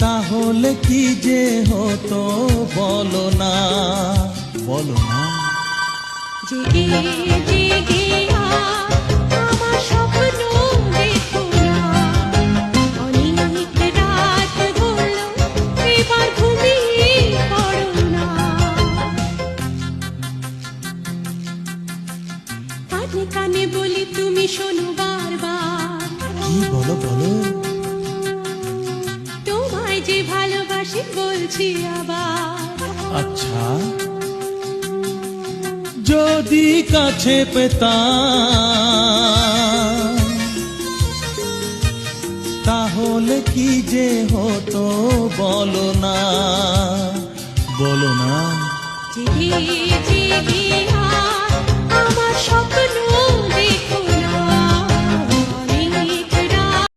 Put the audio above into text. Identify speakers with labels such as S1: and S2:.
S1: তাহলে কি যে হতো বলো না, বলো না।
S2: জেগে জেগে আমার স্বপ্ন দেখো না, অনেক রাত হলো এবার ঘুমিয়ে পড়ো না। কানে কানে বলি তুমি শোনো বারবার,
S1: কি বলো বলো,
S2: তোমায় যে ভালোবাসি বলছি আবার।
S1: আচ্ছা যদি কাছে পেতাম তাহলে কি যে হতো বলো না, বলো না।
S2: জেগে জেগে আমার স্বপ্ন দেখো